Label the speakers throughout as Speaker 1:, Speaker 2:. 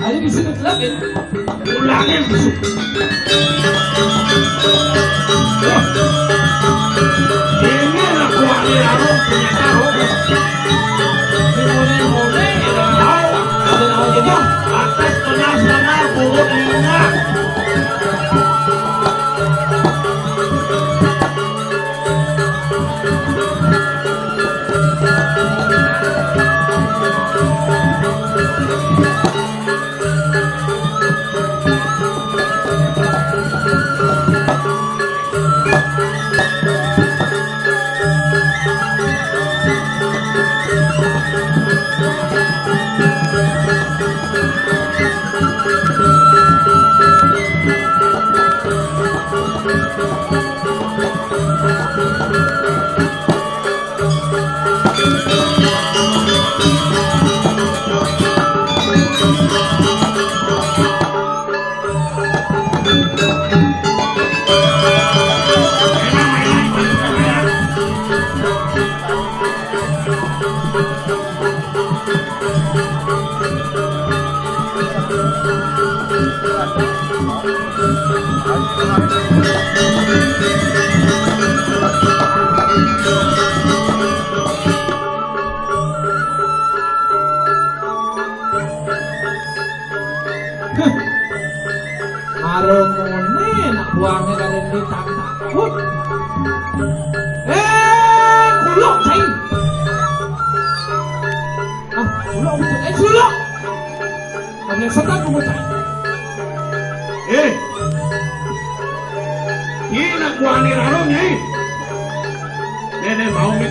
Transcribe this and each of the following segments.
Speaker 1: Ayo disebut lagi.
Speaker 2: Ulangin busuk. Ini lah kuah ni arung punya tahu. Mulai tahu. Atas penas nama buruk minyak.
Speaker 1: Aromone nak buangnya dari di tanah. Kulok cai. Kulok betul. Kulok. Kamu sedang kamu cai.
Speaker 2: Ini nak buang ni arung ni. Nenek mau ni.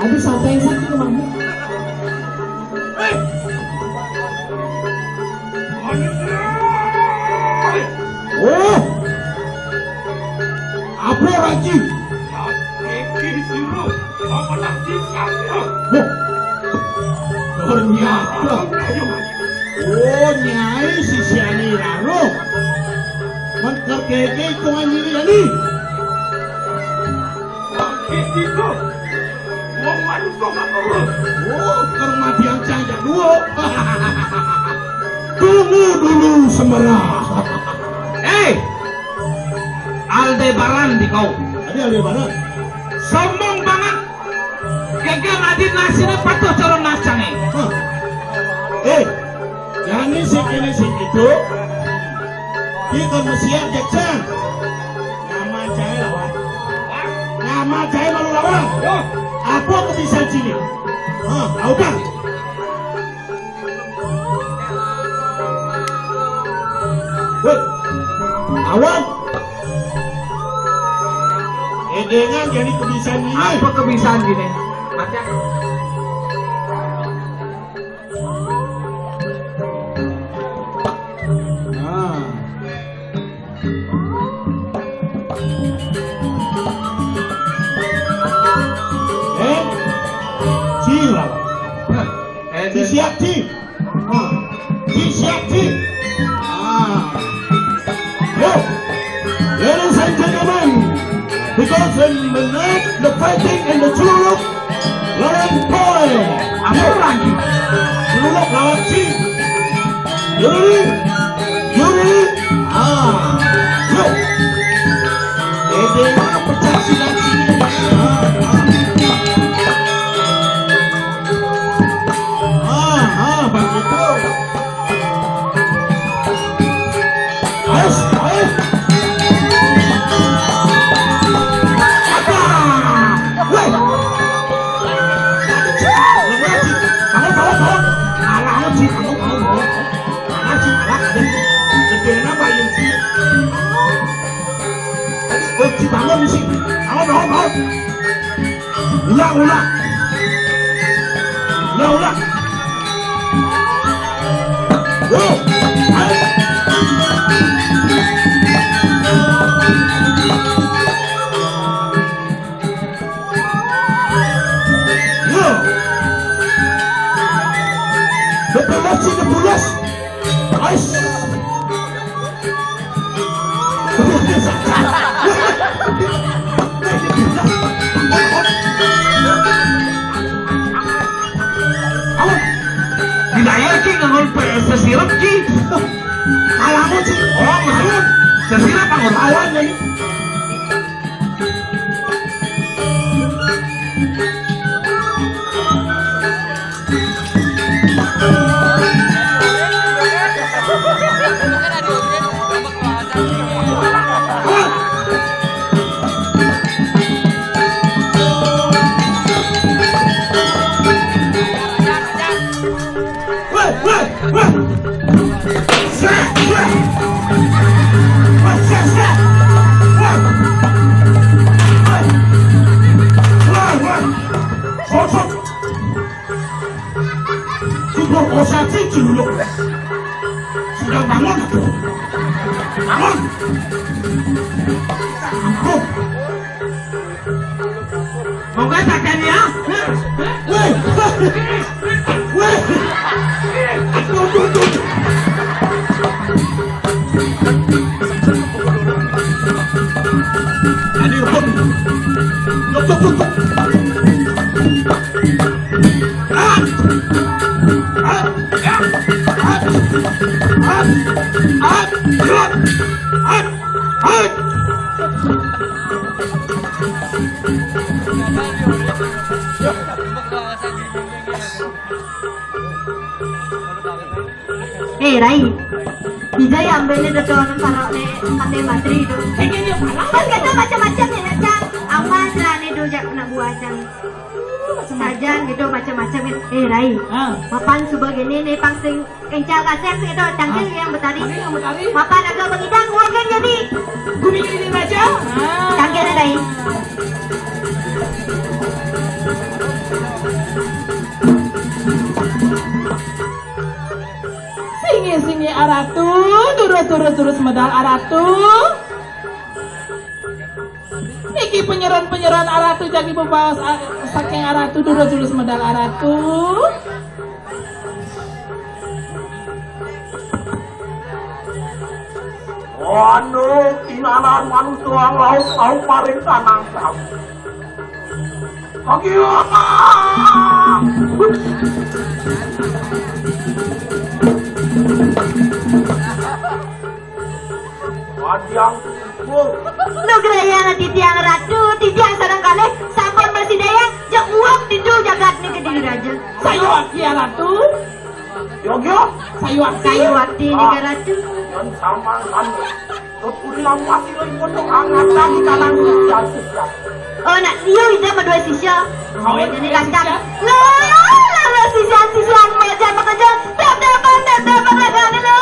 Speaker 1: Ada sampai yang sakit kemana?
Speaker 2: Oh, apa lagi? Kiri siru, apa lagi siapa? Ternyata, oh nyai si Siani Raro, menterkeke tuan ini lagi. Itu, wong manusia makhluk. Oh, kermatian cangkak dua. Tunggu dulu semerah. Aldebaran di kau. Ada Aldebaran. Sombong banget. Gagal adit nasinya patuh calon nasangnya. Jangan sikini itu. Kita mesti jajan. Nama cahaya lawan. Nama cahaya malu lawan. Apa aku bisa sini? Tahu kan? Awan. Dengan jadi kebiasaan ini.
Speaker 1: Apa kebiasaan gini? Macam
Speaker 2: Cila. Disiapti. Disiapti. Ladies and gentlemen, because in the night, the fighting in the Chuluk, lawan Poi, apa lagi? Chuluk lawan Ci, Yuri, yo, mana pecah silat sini? Begitu. Ayo. Apa? Woi. sih kamu ngaji lah gede apa yang sih dibangun sih mau ulang yo Bepulas, ais.
Speaker 3: Dinaya ki ngangol sesirap ki.
Speaker 2: Alamu sih,
Speaker 3: Malu. Sesirap ngangol
Speaker 2: lawan jadi. Sudah bangun.
Speaker 3: Mau nggak takkan ya?
Speaker 4: Rai, bisa ya ambilnya dodonan taruh di pantai bateri itu. Kan kita macam-macam ya Cang. Aman celana itu jak nak buat Cang. Sajan gitu macam-macam itu. Rai, papan sebegini nih pangsing kencang kasar itu cangkir yang betari. Papan agak mengidang warga jadi.
Speaker 1: Gumi ini baca.
Speaker 4: Cangkir Rai.
Speaker 1: Singi aratu, turut medal aratu. Iki penyeran aratu jadi bebawas saking aratu turut medal aratu.
Speaker 2: Anu inanan manusia lauk paring tanang kamu. Bagaimana? Wadiang
Speaker 4: Nugrayana titiang ratu, titiang sarang kali, sampun bersidayang, jak uap tidu jagat nih ke diri raja.
Speaker 1: Sayu aki ratu.
Speaker 2: Yogyo,
Speaker 4: Sayu wakti nih ke ratu.
Speaker 2: yang sama kan. Kepulang masih lagi untuk hangat lagi kanan sisya.
Speaker 4: Oh nak dia bisa berdua sisya.
Speaker 1: Kau yang
Speaker 4: Jadi
Speaker 1: punya
Speaker 4: kacang.
Speaker 1: sisya?
Speaker 4: Lah sisya bekerja tak dapat lo.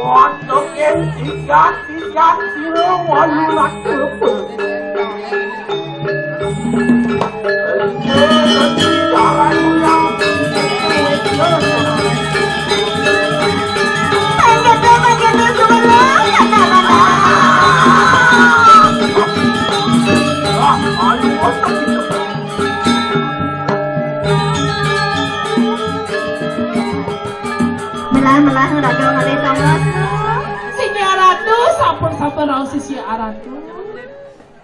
Speaker 2: Untuk yang sisya sila walulah kepu.
Speaker 4: Melah dagang hari sama.
Speaker 1: Singi aratu, sampun rau sisi aratu.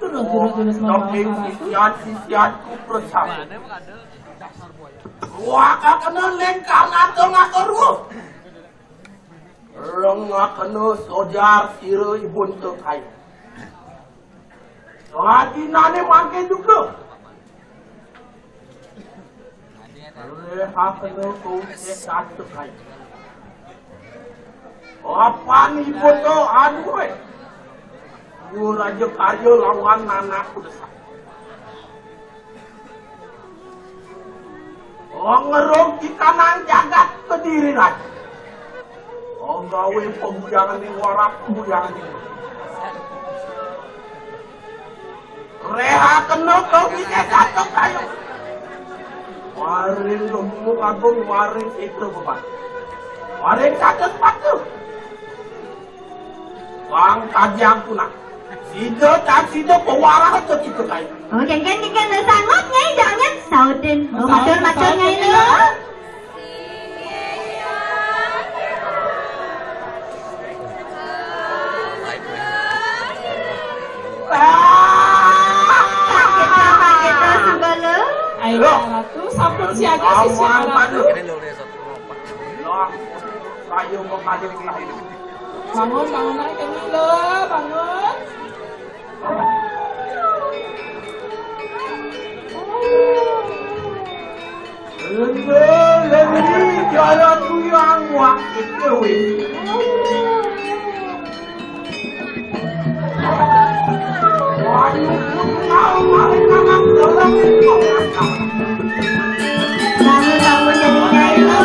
Speaker 1: Turut medal aratu.
Speaker 2: Sisian ku bersama. Wah, kena lengkang ngatur lu. Rengah kena sojar sira ibun terkai. Lagi nane mangke juga. Leha kena kau sekat terkai. Apa nih foto aduh weh. Gue raja karya lawan anak kuda. Wong ngerung di kanan jagat Kediri lagi. Oh gawe pembujangan ning warak pembujangan ning. Reha kena kau bisa jatuh kayu. Waring gemuk agung waring itu beban. Waring jatuh sepatu. Bang tajam punah. Sido tak sido pewarah itu gitu kayu.
Speaker 4: Oh, kan udah sanggup nyai jangan sautin. Oh, matur nyai lo. Kita sebelum.
Speaker 1: Ayo Ratu, sampun siaga si Ratu.
Speaker 2: Kayu mengalir kayu.
Speaker 1: Bangun aja kami lo, bangun.
Speaker 2: Lebih jalan yang wakit kewe.
Speaker 4: Bangun jadi nyai lo.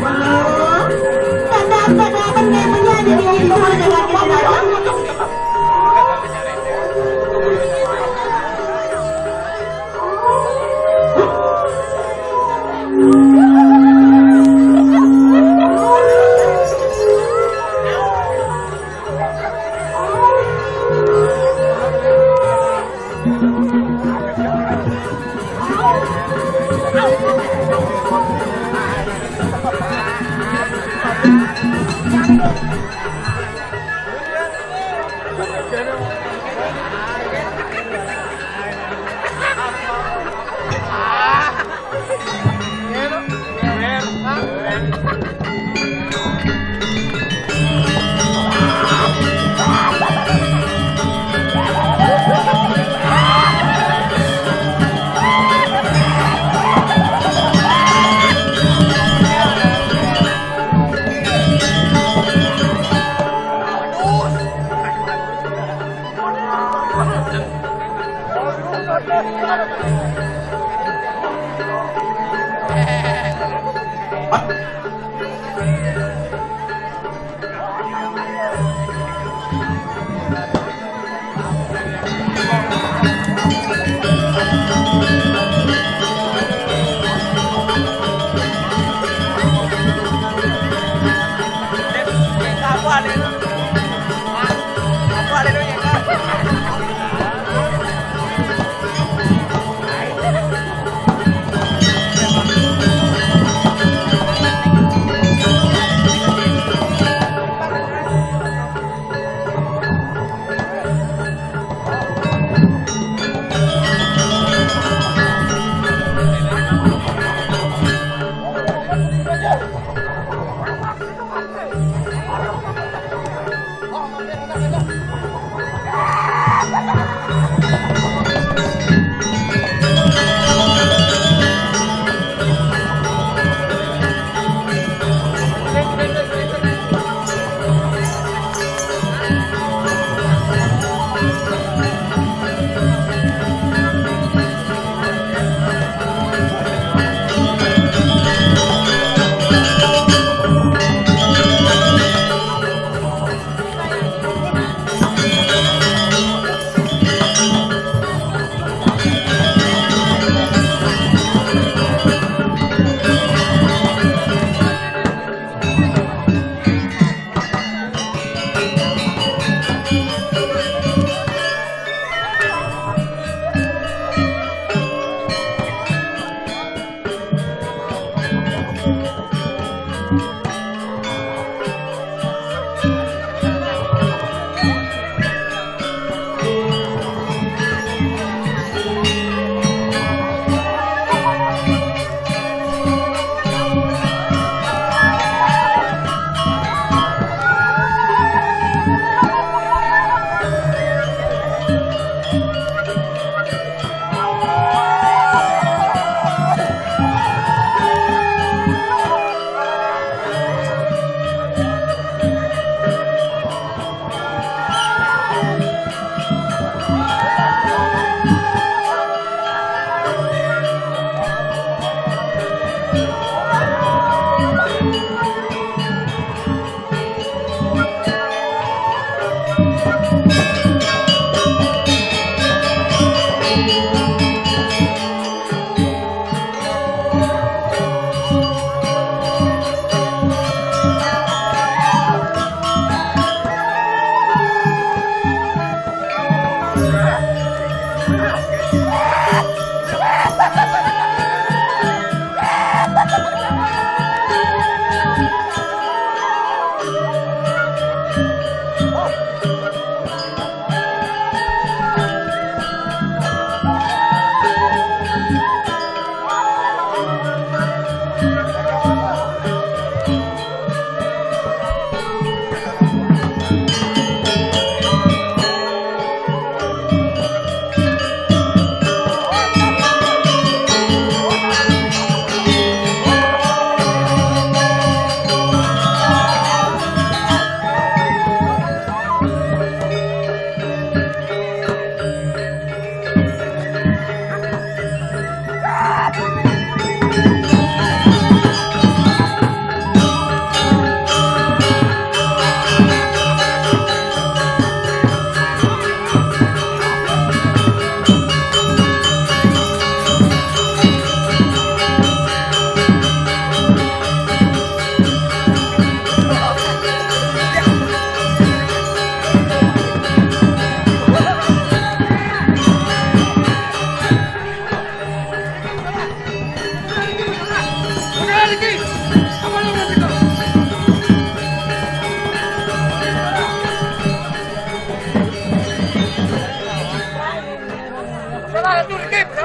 Speaker 4: Tanda-tanda kayak penyanyi di situ ada lagi saja.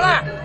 Speaker 5: lah.